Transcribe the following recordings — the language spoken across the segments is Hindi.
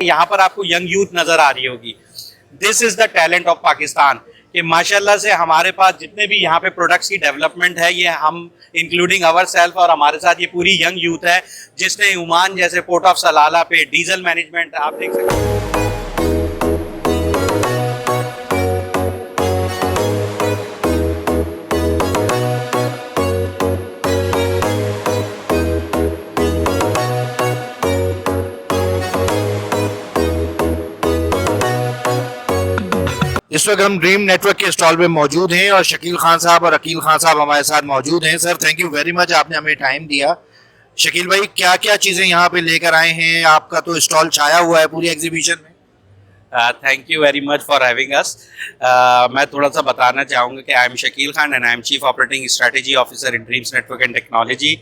यहाँ पर आपको यंग यूथ नजर आ रही होगी। This is the talent of Pakistan कि माशाल्लाह से हमारे पास जितने भी यहाँ पे प्रोडक्ट्स की डेवलपमेंट है ये हम इंक्लूडिंग अवर सेल्फ और हमारे साथ ये पूरी यंग यूथ है जिसने ओमान जैसे पोर्ट ऑफ सलाला पे डीजल मैनेजमेंट आप देख सकते हैं। इस वक्त हम ड्रीम नेटवर्क के स्टॉल पे मौजूद हैं और शकील खान साहब और अकील खान साहब हमारे साथ मौजूद हैं। Sir thank you very much, आपने हमें टाइम दिया। शकील भाई क्या क्या चीज़ें यहाँ पे लेकर आए हैं? आपका तो स्टॉल छाया हुआ है पूरी एग्जीबिशन में। Thank you very much for having us. मैं थोड़ा सा बताना चाहूँगा कि I am Shakeel Khan and I am chief operating strategy officer in dreams network and technology.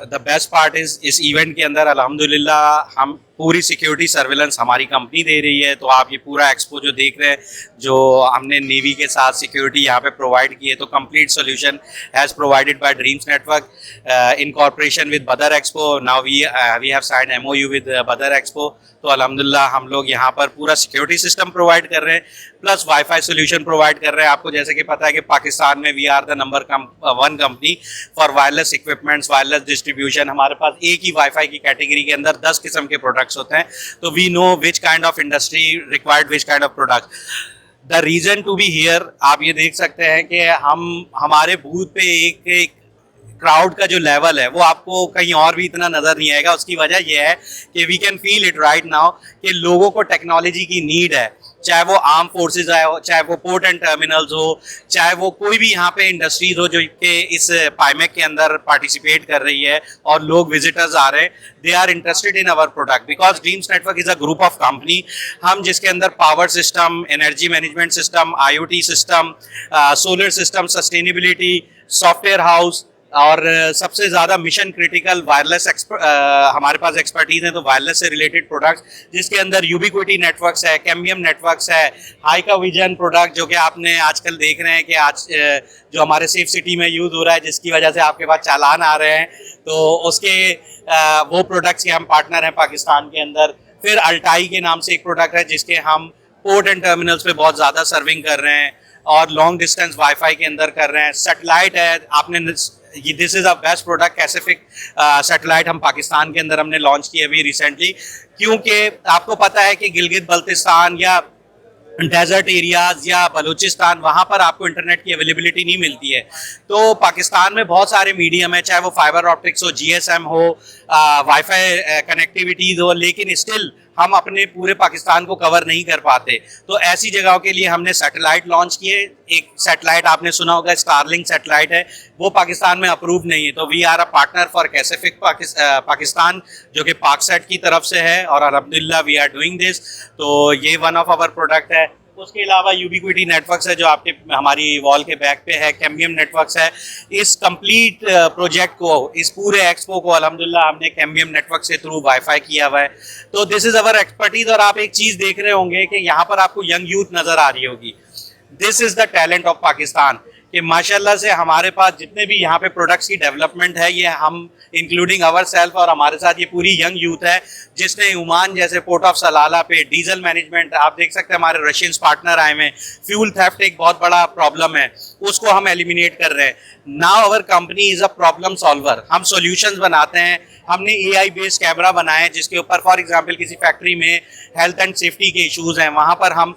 The best part is इस इवेंट के अंदर अल्हम्दुलिल्लाह हम पूरी सिक्योरिटी सर्विलेंस हमारी कंपनी दे रही है। तो आप ये पूरा एक्सपो जो देख रहे हैं जो हमने नेवी के साथ सिक्योरिटी यहाँ पे प्रोवाइड की है, तो complete solution has provided by dreams network in corporation with Badar expo. Now we have signed MOU with Badar expo. तो अल्हम्दुलिल्लाह हम लोग यहाँ पर पूरा सिक्योरिटी सिस्टम प्रोवाइड कर रहे हैं प्लस वाईफाई सोल्यूशन प्रोवाइड कर रहे हैं। आपको जैसे कि पता है कि पाकिस्तान में we are the number 1 company for wireless equipments, wireless distribution. हमारे पास एक ही वाईफाई की कैटेगरी के अंदर 10 किस्म के प्रोडक्ट्स होते हैं। तो we know which kind of industry required which kind of product. The reason to be here आप ये देख सकते हैं कि हम हमारे बूथ पे एक क्राउड का जो लेवल है वो आपको कहीं और भी इतना नजर नहीं आएगा। उसकी वजह यह है कि we can feel it right now कि लोगों को टेक्नोलॉजी की नीड है, चाहे वो आर्म फोर्सेज आए हो, चाहे वो पोर्ट एंड टर्मिनल्स हो, चाहे वो कोई भी यहाँ पे इंडस्ट्रीज हो जो कि इस पाइमेक के अंदर पार्टिसिपेट कर रही है और लोग विजिटर्स आ रहे हैं। They are interested in our product because Dreams Network is a group of company. हम जिसके अंदर power system, energy management system, IoT system, solar system, sustainability, software house और सबसे ज़्यादा मिशन क्रिटिकल वायरलेस हमारे पास एक्सपर्टीज़ है। तो वायरलेस से रिलेटेड प्रोडक्ट्स जिसके अंदर यूबिक्विटी नेटवर्क्स है, कैम्बियम नेटवर्क्स है, हाई का विजन प्रोडक्ट जो कि आपने आजकल देख रहे हैं कि आज जो हमारे सेफ सिटी में यूज़ हो रहा है जिसकी वजह से आपके पास चालान आ रहे हैं, तो उसके वो प्रोडक्ट्स के हम पार्टनर हैं पाकिस्तान के अंदर। फिर अल्टाई के नाम से एक प्रोडक्ट है जिसके हम पोर्ट एंड टर्मिनल्स पे बहुत ज़्यादा सर्विंग कर रहे हैं और लॉन्ग डिस्टेंस वाईफाई के अंदर कर रहे हैं। सेटेलाइट है, आपने this is a best product casific satellite हम पाकिस्तान के अंदर हमने लॉन्च की अभी रिसेंटली, क्योंकि आपको पता है कि गिलगित बल्तिस्तान या डेजर्ट एरियाज या बलूचिस्तान वहाँ पर आपको इंटरनेट की अवेलेबिलिटी नहीं मिलती है। तो पाकिस्तान में बहुत सारे मीडियम है, चाहे वो फाइबर ऑप्टिक्स हो, GSM हो, वाईफाई कनेक्टिविटीज हो, लेकिन स्टिल हम अपने पूरे पाकिस्तान को कवर नहीं कर पाते। तो ऐसी जगहों के लिए हमने सैटेलाइट लॉन्च किए। एक सैटेलाइट आपने सुना होगा स्टारलिंक सैटेलाइट है, वो पाकिस्तान में अप्रूव नहीं है। तो we are a partner for casific Pakistan जो कि पाकसेट की तरफ से है और अल्हम्दुलिल्लाह वी आर डूइंग दिस। तो ये वन ऑफ आवर प्रोडक्ट है। उसके अलावा यूबिक्विटी नेटवर्क्स है जो आपके हमारी वॉल के बैक पे है, कैम्बियम नेटवर्क्स है। इस कंप्लीट प्रोजेक्ट को, इस पूरे एक्सपो को अल्हम्दुलिल्लाह हमने कैम्बियम नेटवर्क से थ्रू वाईफाई किया हुआ है। तो दिस इज अवर एक्सपर्टीज। और आप एक चीज़ देख रहे होंगे कि यहाँ पर आपको यंग यूथ नजर आ रही होगी। This is the talent of Pakistan कि माशाल्लाह से हमारे पास जितने भी यहाँ पे प्रोडक्ट्स की डेवलपमेंट है ये हम इंक्लूडिंग अवर सेल्फ और हमारे साथ ये पूरी यंग यूथ है जिसने ओमान जैसे पोर्ट ऑफ सलाला पे डीजल मैनेजमेंट आप देख सकते हैं। हमारे रशियन पार्टनर आए हुए हैं। फ्यूल थेफ्ट एक बहुत बड़ा प्रॉब्लम है, उसको हम एलिमिनेट कर रहे हैं। Now our company is a problem solver. हम सॉल्यूशंस बनाते हैं। हमने AI बेस्ड कैमरा बनाए जिसके ऊपर फॉर एग्जाम्पल किसी फैक्ट्री में हेल्थ एंड सेफ्टी के इशूज़ हैं, वहाँ पर हम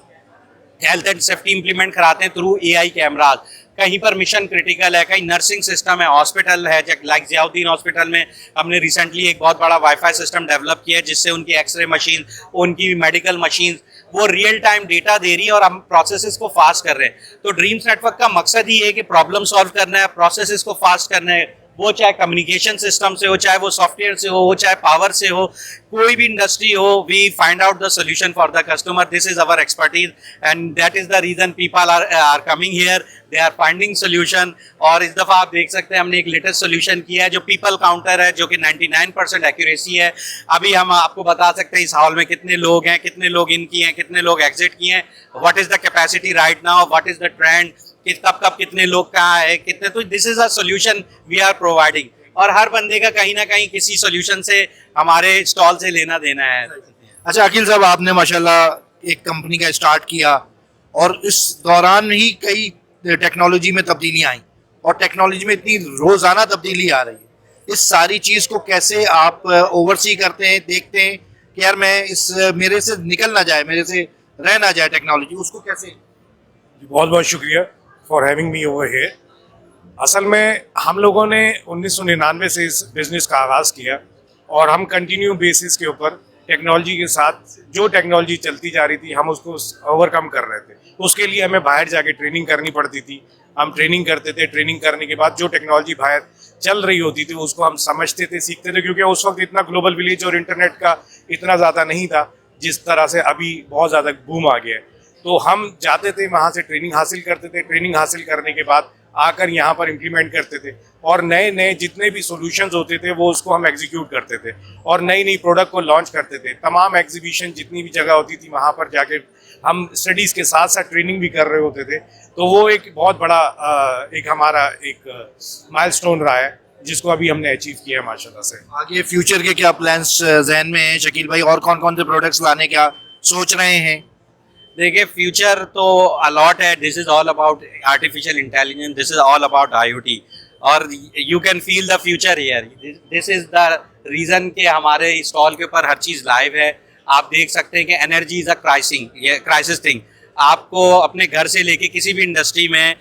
हेल्थ एंड सेफ्टी इंप्लीमेंट कराते हैं थ्रू AI कैमराज। कहीं पर मिशन क्रिटिकल है, कहीं नर्सिंग सिस्टम है, हॉस्पिटल है, लाइक जियाउद्दीन हॉस्पिटल में हमने रिसेंटली एक बहुत बड़ा वाईफाई सिस्टम डेवलप किया है जिससे उनकी एक्सरे मशीन, उनकी मेडिकल मशीन वो रियल टाइम डेटा दे रही है और हम प्रोसेसेस को फास्ट कर रहे हैं। तो ड्रीम्स नेटवर्क का मकसद ही है कि प्रॉब्लम सॉल्व करना है, प्रोसेसेस को फास्ट करना है, वो चाहे कम्युनिकेशन सिस्टम से हो, चाहे वो सॉफ्टवेयर से हो, चाहे पावर से हो, कोई भी इंडस्ट्री हो, we find out the solution for the customer. This is our expertise and that is the reason people are coming here, they are finding solution. और इस दफ़ा आप देख सकते हैं हमने एक लेटेस्ट सोल्यूशन किया है जो पीपल काउंटर है जो कि 99% एक्यूरेसी है। अभी हम आपको बता सकते हैं इस हॉल में कितने लोग हैं, कितने लोग इन किए हैं, कितने लोग एग्जिट किए हैं, what is the capacity right now, what is the trend, कब कब कितने लोग कहाँ है, कितने। तो this is a solution we are providing और हर बंदे का कहीं ना कहीं किसी सोल्यूशन से हमारे स्टॉल से लेना देना है। अच्छा अकील साहब, आपने माशाल्लाह एक कंपनी का स्टार्ट किया और इस दौरान ही कई टेक्नोलॉजी में तब्दीलियां आई और टेक्नोलॉजी में इतनी रोजाना तब्दीली आ रही है। इस सारी चीज को कैसे आप ओवरसी करते हैं, देखते हैं कि यार मैं इस मेरे से निकल ना जाए, मेरे से रह ना जाए टेक्नोलॉजी, उसको कैसे? बहुत बहुत शुक्रिया for having me over here. असल में हम लोगों ने 1999 से इस बिज़नेस का आगाज़ किया और हम कंटिन्यू बेसिस के ऊपर टेक्नोलॉजी के साथ जो टेक्नोलॉजी चलती जा रही थी हम उसको ओवरकम कर रहे थे। उसके लिए हमें बाहर जाके ट्रेनिंग करनी पड़ती थी। हम ट्रेनिंग करते थे, ट्रेनिंग करने के बाद जो टेक्नोलॉजी बाहर चल रही होती थी उसको हम समझते थे, सीखते थे, क्योंकि उस वक्त इतना ग्लोबल विलेज और इंटरनेट का इतना ज़्यादा नहीं था जिस तरह से अभी बहुत ज़्यादा बूम आ गया है। तो हम जाते थे, वहाँ से ट्रेनिंग हासिल करते थे, ट्रेनिंग हासिल करने के बाद आकर यहाँ पर इम्प्लीमेंट करते थे और नए नए जितने भी सॉल्यूशंस होते थे वो उसको हम एग्जीक्यूट करते थे और नई नई प्रोडक्ट को लॉन्च करते थे। तमाम एग्जीबिशन जितनी भी जगह होती थी वहाँ पर जाके हम स्टडीज़ के साथ साथ ट्रेनिंग भी कर रहे होते थे। तो वो एक बहुत बड़ा एक हमारा एक माइलस्टोन रहा है जिसको अभी हमने अचीव किया है माशाल्लाह से। आगे फ्यूचर के क्या प्लान्स जहन में हैं शकील भाई, और कौन कौन से प्रोडक्ट्स लाने का सोच रहे हैं? देखिए फ्यूचर तो अलॉट है। This is all about artificial intelligence, this is all about IoT और you can feel the future here. This is the reason कि हमारे स्टॉल के ऊपर हर चीज़ लाइव है। आप देख सकते हैं कि energy is a crisis thing. आपको अपने घर से लेके किसी भी इंडस्ट्री में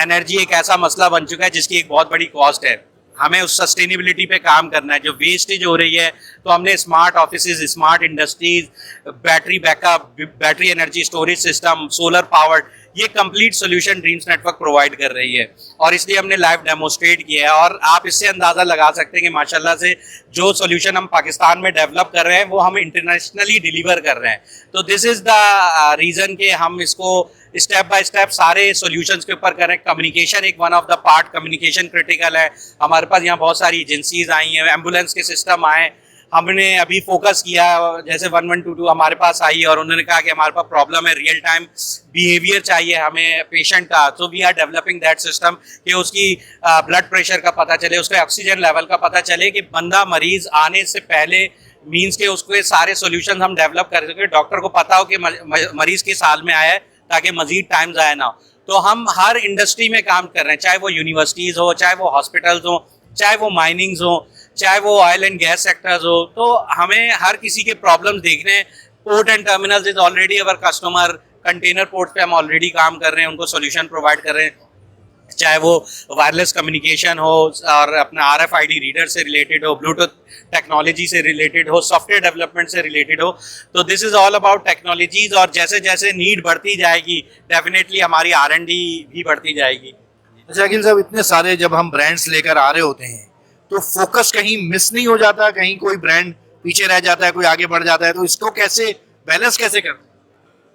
एनर्जी एक ऐसा मसला बन चुका है जिसकी एक बहुत बड़ी कॉस्ट है। हमें उस सस्टेनेबिलिटी पे काम करना है। जो वेस्टेज हो रही है तो हमने smart offices, smart industries, battery backup, battery energy storage system, solar powered, ये complete solution dreams network provide कर रही है और इसलिए हमने लाइव डेमोस्ट्रेट किया है। और आप इससे अंदाज़ा लगा सकते हैं कि माशाल्लाह से जो सोल्यूशन हम पाकिस्तान में डेवलप कर रहे हैं वो हम इंटरनेशनली डिलीवर कर रहे हैं। तो दिस इज़ द रीज़न कि हम इसको स्टेप बाय स्टेप सारे सॉल्यूशंस के ऊपर करें। कम्युनिकेशन एक one of the part, communication critical है। हमारे पास यहाँ बहुत सारी एजेंसीज आई हैं, एम्बुलेंस के सिस्टम आए। हमने अभी फोकस किया, जैसे 1122 हमारे पास आई और उन्होंने कहा कि हमारे पास प्रॉब्लम है, रियल टाइम बिहेवियर चाहिए हमें पेशेंट का। तो we are developing that system कि उसकी ब्लड प्रेशर का पता चले, उसके ऑक्सीजन लेवल का पता चले कि बंदा मरीज आने से पहले मीन्स के उसको सारे सोल्यूशन हम डेवलप कर सकें। डॉक्टर को पता हो कि मरीज किस हाल में आया है ताकि मजीद टाइम ज़ाया ना हो। तो हम हर इंडस्ट्री में काम कर रहे हैं, चाहे वो यूनिवर्सिटीज़ हो, चाहे वो हॉस्पिटल्स हो, चाहे वो माइनिंग्स हो, चाहे वो ऑयल एंड गैस सेक्टर्स हो। तो हमें हर किसी के प्रॉब्लम्स देखने हैं। Port and terminals is already our customer. Container port पे हम ऑलरेडी काम कर रहे हैं, उनको सोल्यूशन प्रोवाइड कर रहे हैं, चाहे वो वायरलेस कम्युनिकेशन हो और अपना RFID रीडर से रिलेटेड हो, ब्लूटूथ टेक्नोलॉजी से रिलेटेड हो, सॉफ्टवेयर डेवलपमेंट से रिलेटेड हो। तो this is all about technologies और जैसे जैसे नीड बढ़ती जाएगी डेफिनेटली हमारी R&D भी बढ़ती जाएगी। अच्छा अकील साहब, इतने सारे जब हम ब्रांड्स लेकर आ रहे होते हैं तो फोकस कहीं मिस नहीं हो जाता? कहीं कोई ब्रांड पीछे रह जाता है, कोई आगे बढ़ जाता है, तो इसको कैसे बैलेंस कैसे करते हैं?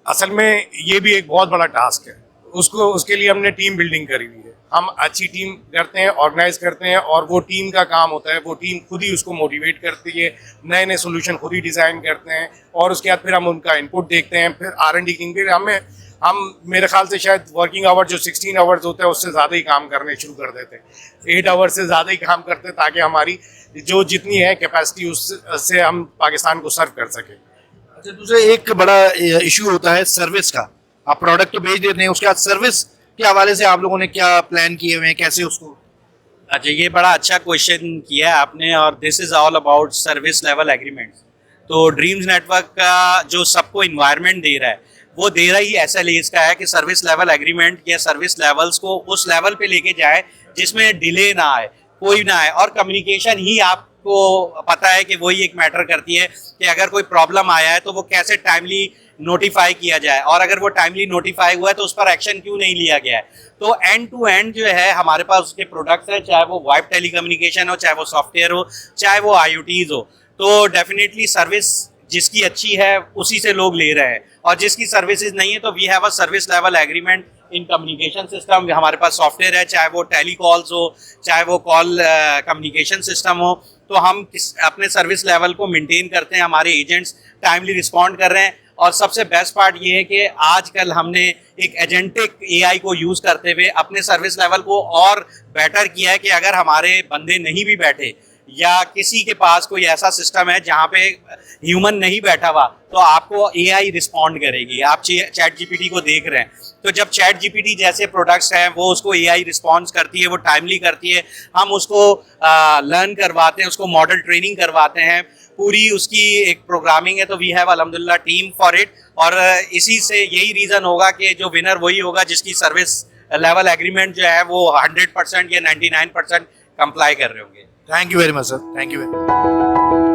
असल में ये भी एक बहुत बड़ा टास्क है। उसके लिए हमने टीम बिल्डिंग करी हुई है। हम अच्छी टीम करते हैं, ऑर्गेनाइज करते हैं और वो टीम का काम होता है, वो टीम खुद ही उसको मोटिवेट करती है, नए नए सोल्यूशन खुद ही डिज़ाइन करते हैं और उसके बाद फिर हम उनका इनपुट देखते हैं। फिर R&D की फिर हम मेरे ख्याल से शायद वर्किंग आवर जो 16 आवर्स होते हैं उससे ज़्यादा ही काम करने शुरू कर देते हैं। 8 आवर्स से ज़्यादा ही काम करते हैं ताकि हमारी जो जितनी है कैपेसिटी उससे हम पाकिस्तान को सर्व कर सकें। अच्छा, दूसरा एक बड़ा इशू होता है सर्विस का। आप प्रोडक्ट तो भेज देते हैं, उसके बाद सर्विस के हवाले से आप लोगों ने क्या प्लान किए हुए हैं, कैसे उसको? अच्छा, ये बड़ा अच्छा क्वेश्चन किया है आपने और this is all about service level agreements. तो ड्रीम्स नेटवर्क का जो सबको इन्वायरमेंट दे रहा है वो दे रहा ही SLAs का है कि सर्विस लेवल एग्रीमेंट या सर्विस लेवल्स को उस लेवल पे लेके जाए जिसमें डिले ना आए, कोई ना आए। और कम्युनिकेशन ही आपको पता है कि वही एक मैटर करती है कि अगर कोई प्रॉब्लम आया है तो वो कैसे टाइमली नोटिफाई किया जाए और अगर वो टाइमली नोटिफाई हुआ है तो उस पर एक्शन क्यों नहीं लिया गया है। तो एंड टू एंड जो है हमारे पास उसके प्रोडक्ट्स हैं, चाहे वो वॉइस टेलीकम्युनिकेशन हो, चाहे वो सॉफ्टवेयर हो, चाहे वो IoTs हो। तो डेफिनेटली सर्विस जिसकी अच्छी है उसी से लोग ले रहे हैं और जिसकी सर्विसेज नहीं है तो we have a service level agreement in communication system. हमारे पास सॉफ्टवेयर है, चाहे वो टेलीकॉल्स हो, चाहे वो कॉल कम्युनिकेशन सिस्टम हो। तो हम अपने सर्विस लेवल को मेंटेन करते हैं, हमारे एजेंट्स टाइमली रिस्पॉन्ड कर रहे हैं। और सबसे बेस्ट पार्ट ये है कि आजकल हमने एक एजेंटिक AI को यूज़ करते हुए अपने सर्विस लेवल को और बेटर किया है कि अगर हमारे बंदे नहीं भी बैठे या किसी के पास कोई ऐसा सिस्टम है जहाँ पे ह्यूमन नहीं बैठा हुआ, तो आपको एआई रिस्पॉन्ड करेगी। आप चैट जीपीटी को देख रहे हैं, तो जब चैट जीपीटी जैसे प्रोडक्ट्स हैं वो उसको एआई रिस्पॉन्स करती है, वो टाइमली करती है, हम उसको लर्न करवाते हैं, उसको मॉडल ट्रेनिंग करवाते हैं, पूरी उसकी एक प्रोग्रामिंग है। तो वी हैव अल्हम्दुलिल्लाह टीम फॉर इट, और इसी से यही रीज़न होगा कि जो विनर वही होगा जिसकी सर्विस लेवल एग्रीमेंट जो है वो 100% या 99% कंप्लाई कर रहे होंगे। Thank you very much sir, thank you.